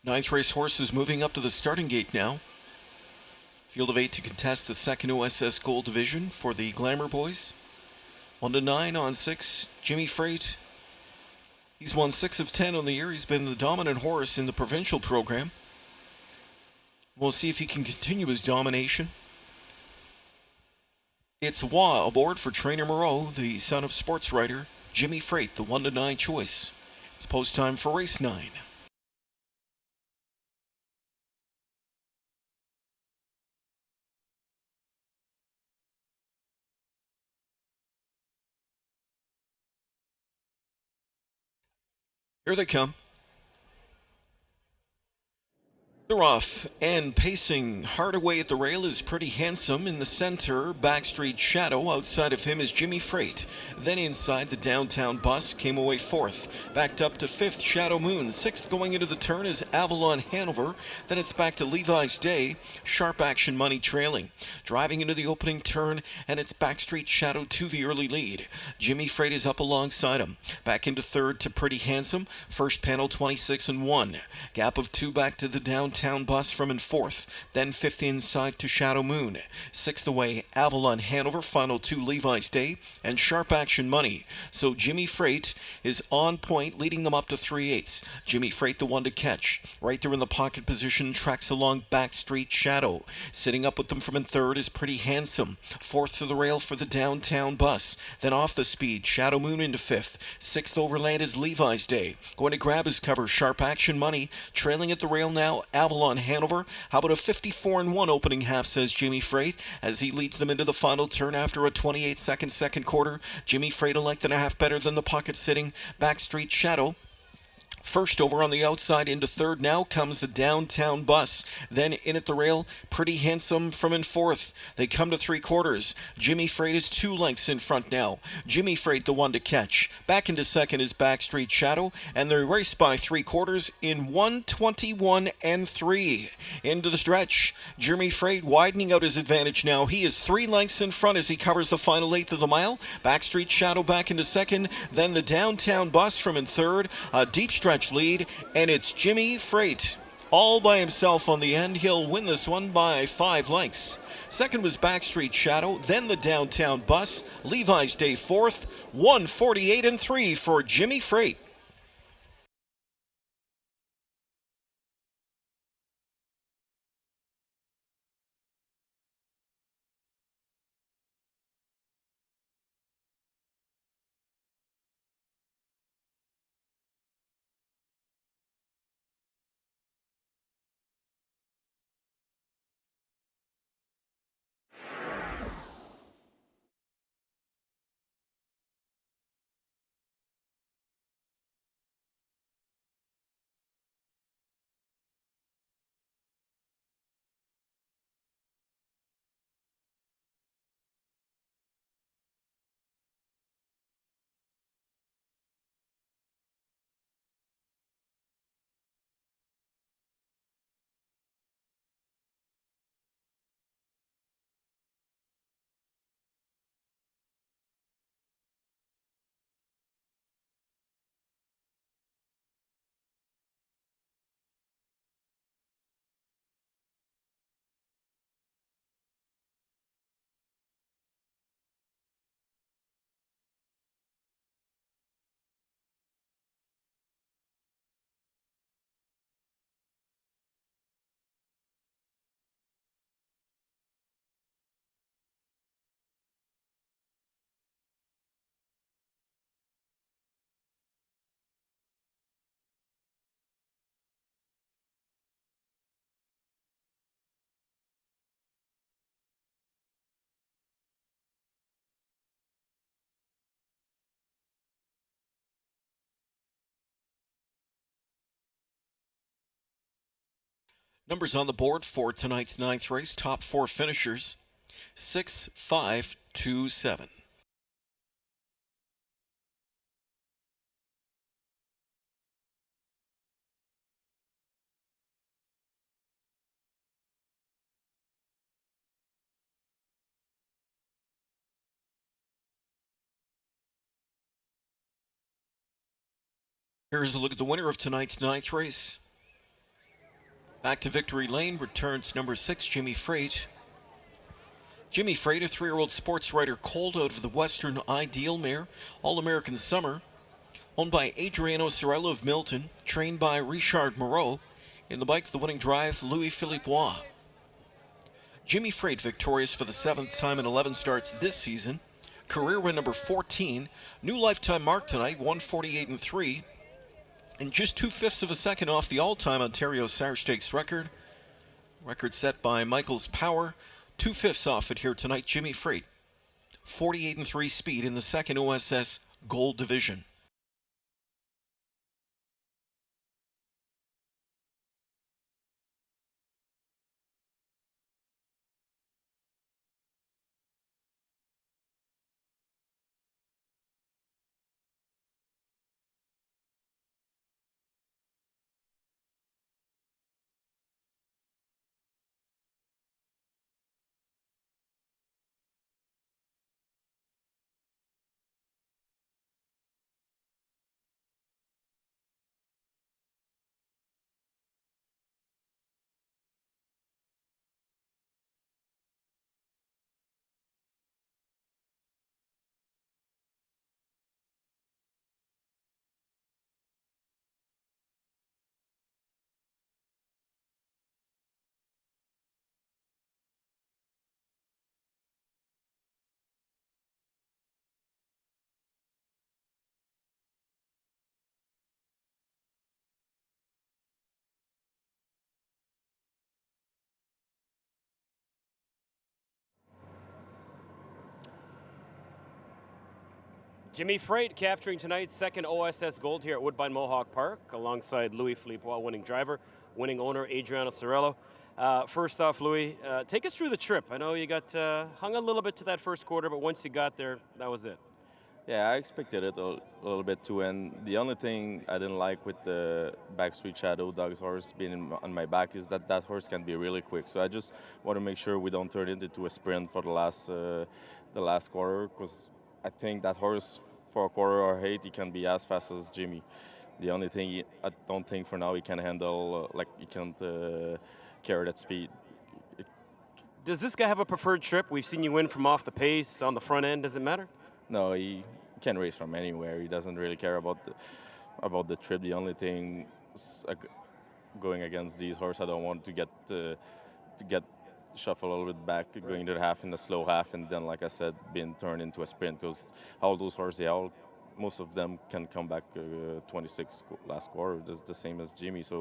Ninth race horses moving up to the starting gate now. Field of 8 to contest the second OSS Gold Division for the Glamour Boys. 1 to 9 on 6, Jimmy Freight. He's won 6 of 10 on the year. He's been the dominant horse in the provincial program. We'll see if he can continue his domination. It's Wah aboard for Trainer Moreau, the son of sports writer Jimmy Freight, the 1 to 9 choice. It's post time for race 9. Here they come. They're off, and pacing hard away at the rail is Pretty Handsome. In the center, Backstreet Shadow. Outside of him is Jimmy Freight. Then inside, the Downtown Bus came away 4th. Backed up to 5th, Shadow Moon. 6th going into the turn is Avalon Hanover. Then it's back to Levi's Day. Sharp Action Money trailing. Driving into the opening turn, and it's Backstreet Shadow to the early lead. Jimmy Freight is up alongside him. Back into 3rd to Pretty Handsome. First panel 26 and 1. Gap of 2 back to the Downtown Bus from in 4th, then 5th inside to Shadow Moon. 6th away, Avalon Hanover, final 2 Levi's Day, and Sharp Action Money. So Jimmy Freight is on point, leading them up to 3/8. Jimmy Freight the one to catch. Right there in the pocket position, tracks along Backstreet Shadow. Sitting up with them from in 3rd is Pretty Handsome. 4th to the rail for the Downtown Bus. Then off the speed, Shadow Moon into 5th. 6th overland is Levi's Day. Going to grab his cover, Sharp Action Money. Trailing at the rail now, Avalon Hanover. How about a 54-1 opening half, says Jimmy Freight, as he leads them into the final turn after a 28-second second quarter. Jimmy Freight a length and a half better than the pocket sitting Backstreet Shadow. First over on the outside into 3rd. Now comes the Downtown Bus. Then in at the rail, Pretty Handsome from in 4th. They come to 3/4. Jimmy Freight is 2 lengths in front now. Jimmy Freight the one to catch. Back into 2nd is Backstreet Shadow, and they race by 3/4 in 1:21 and 3. Into the stretch. Jimmy Freight widening out his advantage now. He is 3 lengths in front as he covers the final 1/8 of the mile. Backstreet Shadow back into 2nd. Then the Downtown Bus from in 3rd. A deep stretch lead, and it's Jimmy Freight all by himself on the end. He'll win this one by 5 lengths. 2nd was Backstreet Shadow, then the Downtown Bus. Levi's Day 4th. 1:48 and 3 for Jimmy Freight. Numbers on the board for tonight's 9th race. Top 4 finishers: 6, 5, 2, 7. Here's a look at the winner of tonight's 9th race. Back to victory lane returns number 6, Jimmy Freight. Jimmy Freight, a 3-year-old sports writer colt out of the Western Ideal mare, All-American Summer, owned by Adriano Sorello of Milton, trained by Richard Moreau. In the bike to the winning drive, Louis-Philippe Roy. Jimmy Freight victorious for the 7th time in 11 starts this season. Career win number 14. New lifetime mark tonight, 148.3. And just 2/5 of a second off the all-time Ontario Sire Stakes record. Record set by Michael's Power. 2/5 off it here tonight, Jimmy Freight. 48.3 speed in the second OSS Gold Division. Jimmy Freight capturing tonight's second OSS gold here at Woodbine Mohawk Park alongside Louis-Philippe Roy, winning driver, winning owner Adriano Sorello. First off, Louis, take us through the trip. I know you got hung a little bit to that first quarter, but once you got there, that was it. Yeah, I expected it a little bit too, and the only thing I didn't like with the Backstreet Shadow Doug's horse being on my back is that that horse can be really quick. So I just want to make sure we don't turn it into a sprint for the last quarter, because I think that horse for a quarter or 8 he can be as fast as Jimmy. The only thing I don't think for now he can handle like he can't carry that speed. Does this guy have a preferred trip? We've seen you win from off the pace on the front end. Does it matter? No, he can race from anywhere. He doesn't really care about the trip. The only thing going against these horses, I don't want to get shuffled a little bit back, going to the half in the slow half, and then, like I said, being turned into a sprint. Because all those horses, most of them can come back 26 last quarter, the same as Jimmy. So